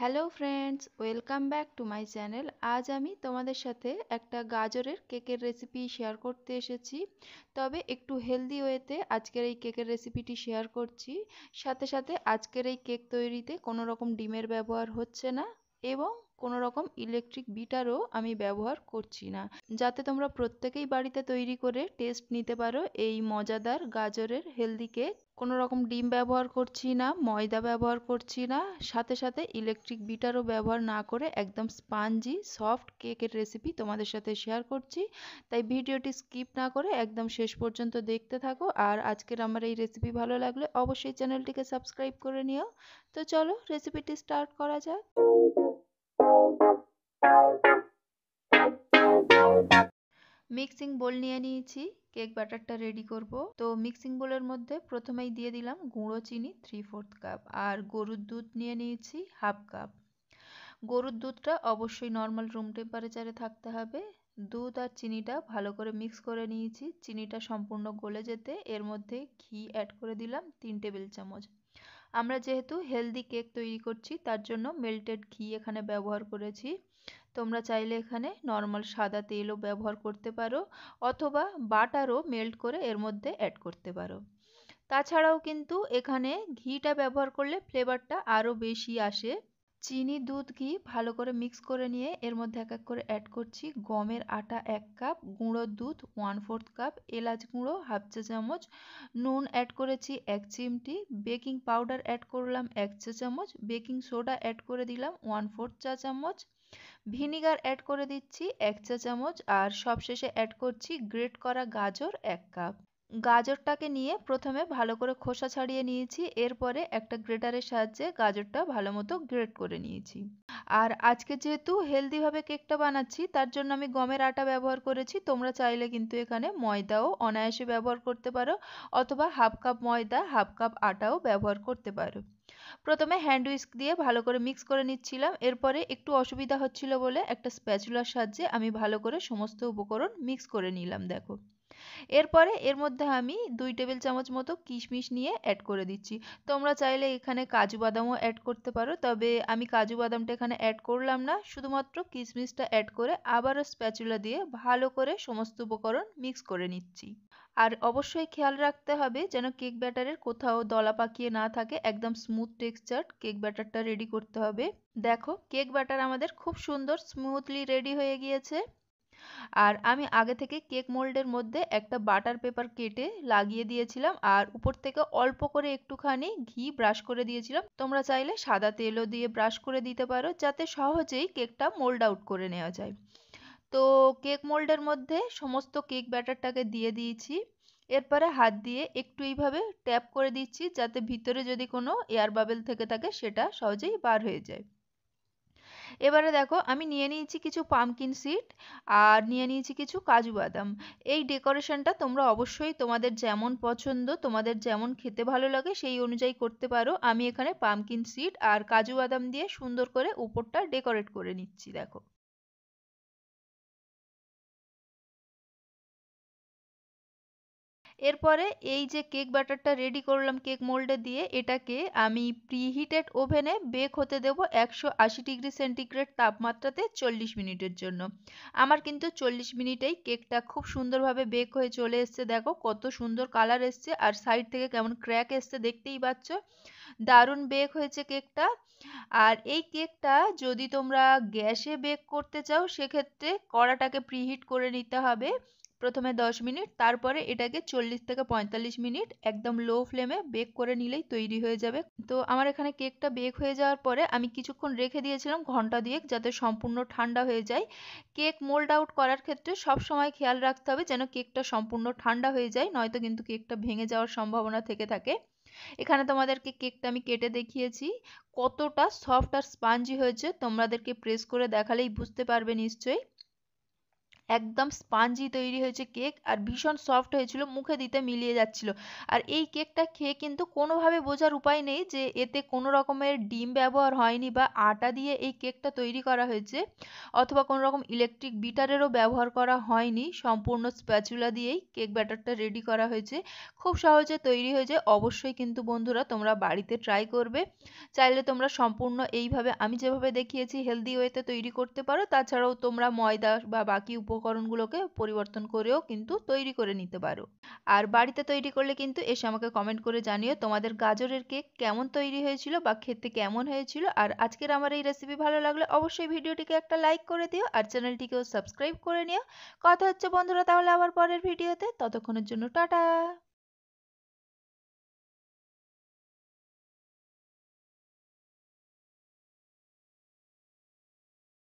Hello friends, welcome back to my channel. আজ আমি তোমাদের সাথে একটা গাজরের কেকের রেসিপি শেয়ার করতে এসেছি। তবে একটু হেলদি ওয়েতে আজকের এই কেকের রেসিপিটি শেয়ার করছি। সাথে সাথে আজকের এই কেক তৈরিতে কোনো রকম ডিমের ব্যবহার হচ্ছে না এবং কোনো রকম ইলেকট্রিক বিটারও আমি ব্যবহার করছি না, যাতে তোমরা প্রত্যেকেই বাড়িতে তৈরি করে টেস্ট নিতে পারো এই মজাদার গাজরের হেলদি কেক। কোনো রকম ডিম ব্যবহার করছি না, ময়দা ব্যবহার করছি না, সাথে সাথে ইলেকট্রিক বিটারও ব্যবহার না করে একদম স্পাঞ্জি সফট কেকের রেসিপি তোমাদের সাথে শেয়ার করছি। তাই ভিডিওটি স্কিপ না করে একদম শেষ পর্যন্ত দেখতে থাকো। আর আজকের আমার এই রেসিপি ভালো লাগলে অবশ্যই চ্যানেলটিকে সাবস্ক্রাইব করে নিও। তো চলো রেসিপিটি স্টার্ট করা যাক। মিক্সিং বোল নিয়ে নিয়েছি, কেক ব্যাটারটা রেডি করব। তো মিক্সিং বোলের মধ্যে প্রথমেই দিয়ে দিলাম গুঁড়ো চিনি 3/4 কাপ, আর গরুর দুধ নিয়ে নিয়েছি 1/2 কাপ। গরুর দুধটা অবশ্যই নর্মাল রুম টেম্পারেচারে থাকতে হবে। দুধ আর চিনিটা ভালো করে মিক্স করে নিয়েছি। চিনিটা সম্পূর্ণ গলে যেতে এর মধ্যে ঘি অ্যাড করে দিলাম 3 টেবিল চামচ। আমরা যেহেতু হেলদি কেক তৈরি করছি তার জন্য মেল্টেড ঘি এখানে ব্যবহার করেছি। তোমরা চাইলে এখানে নর্মাল সাদা তেলও ব্যবহার করতে পারো, অথবা বাটারও মেল্ট করে এর মধ্যে অ্যাড করতে পারো। তাছাড়াও কিন্তু এখানে ঘিটা ব্যবহার করলে ফ্লেভারটা আরও বেশি আসে। চিনি, দুধ, ঘি ভালো করে মিক্স করে নিয়ে এর মধ্যে এক এক করে অ্যাড করছি গমের আটা 1 কাপ, গুঁড়ো দুধ 1/4 কাপ, এলাচ গুঁড়ো 1/2 চা চামচ, নুন অ্যাড করেছি 1 চিমটি, বেকিং পাউডার অ্যাড করলাম 1 চা চামচ, বেকিং সোডা অ্যাড করে দিলাম 1/4 চা চামচ, ভিনিগার অ্যাড করে দিচ্ছি 1 চা চামচ, আর সবশেষে অ্যাড করছি গ্রেট করা গাজর 1 কাপ। গাজরটাকে নিয়ে প্রথমে ভালো করে খোসা ছাড়িয়ে নিয়েছি, এরপরে একটা গ্রেটারের সাহায্যে গাজরটা ভালো মতো গ্রেট করে নিয়েছি। আর আজকে যেহেতু হেলদিভাবে কেকটা বানাচ্ছি তার জন্য আমি গমের আটা ব্যবহার করেছি। তোমরা চাইলে কিন্তু এখানে ময়দাও অনায়াসে ব্যবহার করতে পারো, অথবা 1/2 কাপ ময়দা 1/2 কাপ আটাও ব্যবহার করতে পারো। প্রথমে হ্যান্ড উইস্ক দিয়ে ভালো করে মিক্স করে নিচ্ছিলাম, এরপরে একটু অসুবিধা হচ্ছিল বলে একটা স্প্যাচুলার সাহায্যে আমি ভালো করে সমস্ত উপকরণ মিক্স করে নিলাম। দেখো, এরপরে এর মধ্যে আমি 2 টেবিল চামচ মতো কিশমিশ নিয়ে অ্যাড করে দিচ্ছি। তোমরা চাইলে এখানে কাজু বাদামও অ্যাড করতে পারো, তবে আমি কাজু বাদামটা এখানে অ্যাড করলাম না, শুধুমাত্র কিশমিশটা অ্যাড করে আবারও স্প্যাচুলা দিয়ে ভালো করে সমস্ত উপকরণ মিক্স করে নিচ্ছি। আর অবশ্যই খেয়াল রাখতে হবে যেন কেক ব্যাটারের কোথাও দলা পাকিয়ে না থাকে, একদম স্মুথ টেক্সচার কেক ব্যাটারটা রেডি করতে হবে। দেখো, কেক ব্যাটার আমাদের খুব সুন্দর স্মুথলি রেডি হয়ে গিয়েছে। আর আমি আগে থেকে কেক মোল্ডের মধ্যে একটা বাটার পেপার কেটে লাগিয়ে দিয়েছিলাম, আর উপর থেকে অল্প করে একটুখানি ঘি ব্রাশ করে দিয়েছিলাম। তোমরা চাইলে সাদা তেলও দিয়ে ব্রাশ করে দিতে পারো, যাতে সহজেই কেকটা মোল্ড আউট করে নেওয়া যায়। তো কেক মোল্ডের মধ্যে সমস্ত কেক ব্যাটারটাকে দিয়ে দিয়েছি। এরপরে হাত দিয়ে একটু এইভাবে ট্যাপ করে দিচ্ছি, যাতে ভিতরে যদি কোনো এয়ার বাবেল থেকে থাকে সেটা সহজেই বার হয়ে যায়। এবারে দেখো, আমি নিয়ে নিয়েছি কিছু পামকিন সিড আর নিয়ে নিয়েছি কিছু কাজু বাদাম। এই ডেকোরেশনটা তোমরা অবশ্যই তোমাদের যেমন পছন্দ, তোমাদের যেমন খেতে ভালো লাগে সেই অনুযায়ী করতে পারো। আমি এখানে পামকিন সিড আর কাজু বাদাম দিয়ে সুন্দর করে উপরটা ডেকোরেট করে নিচ্ছি। দেখো, এরপরে এই যে কেক ব্যাটারটা রেডি করলাম কেক মোল্ডে দিয়ে, এটাকে আমি প্রিহিটেড ওভেনে বেক হতে দেব 180 ডিগ্রি সেন্টিগ্রেড তাপমাত্রাতে 40 মিনিটের জন্য। আমার কিন্তু 40 মিনিটেই কেকটা খুব সুন্দরভাবে বেক হয়ে চলে এসছে। দেখো কত সুন্দর কালার এসছে, আর সাইড থেকে কেমন ক্র্যাক এসছে দেখতেই পাচ্ছ। দারুণ বেক হয়েছে কেকটা। আর এই কেকটা যদি তোমরা গ্যাসে বেক করতে চাও সেক্ষেত্রে কড়াটাকে প্রিহিট করে নিতে হবে প্রথমে 10 মিনিট, তারপরে এটাকে 40 থেকে 45 মিনিট একদম লো ফ্লেমে বেক করে নিলেই তৈরি হয়ে যাবে। তো আমার এখানে কেকটা বেক হয়ে যাওয়ার পরে আমি কিছুক্ষণ রেখে দিয়েছিলাম, ঘন্টা দুয়েক, যাতে সম্পূর্ণ ঠান্ডা হয়ে যায়। কেক মোল্ড আউট করার ক্ষেত্রে সব সময় খেয়াল রাখতে হবে যেন কেকটা সম্পূর্ণ ঠান্ডা হয়ে যায়, নয়তো কিন্তু কেকটা ভেঙে যাওয়ার সম্ভাবনা থেকে থাকে। এখানে তোমাদেরকে কেকটা আমি কেটে দেখিয়েছি কতটা সফট আর স্পঞ্জি হয়েছে, তোমাদেরকে প্রেস করে দেখালেই বুঝতে পারবে নিশ্চয়ই। একদম স্পাঞ্জি তৈরি হয়েছে কেক, আর ভীষণ সফট হয়েছিল, মুখে দিতে মিলিয়ে যাচ্ছিল। আর এই কেকটা খেয়ে কিন্তু কোনোভাবে বোঝার উপায় নেই যে এতে কোনো রকমের ডিম ব্যবহার হয়নি বা আটা দিয়ে এই কেকটা তৈরি করা হয়েছে, অথবা কোনো রকম ইলেকট্রিক বিটারেরও ব্যবহার করা হয়নি। সম্পূর্ণ স্প্যাচুলা দিয়েই কেক ব্যাটারটা রেডি করা হয়েছে। খুব সহজে তৈরি হয়ে যায়। অবশ্যই কিন্তু বন্ধুরা তোমরা বাড়িতে ট্রাই করবে। চাইলে তোমরা সম্পূর্ণ এইভাবে আমি যেভাবে দেখিয়েছি হেলদি ওয়েতে তৈরি করতে পারো। তাছাড়াও তোমরা ময়দা বা বাকি উপকরণগুলোকে পরিবর্তন করেও কিন্তু তৈরি করে নিতে পারো। আর বাড়িতে তৈরি করলে কিন্তু এসে আমাকে কমেন্ট করে জানিও তোমাদের গাজরের কেক কেমন তৈরি হয়েছিল বা খেতে কেমন হয়েছিল। আর আজকের আমার এই রেসিপি ভালো লাগলে অবশ্যই ভিডিওটিকে একটা লাইক করে দিও, আর চ্যানেলটিকেও সাবস্ক্রাইব করে নিও। কথা হচ্ছে বন্ধুরা তাহলে আবার পরের ভিডিওতে, ততক্ষণের জন্য টাটা।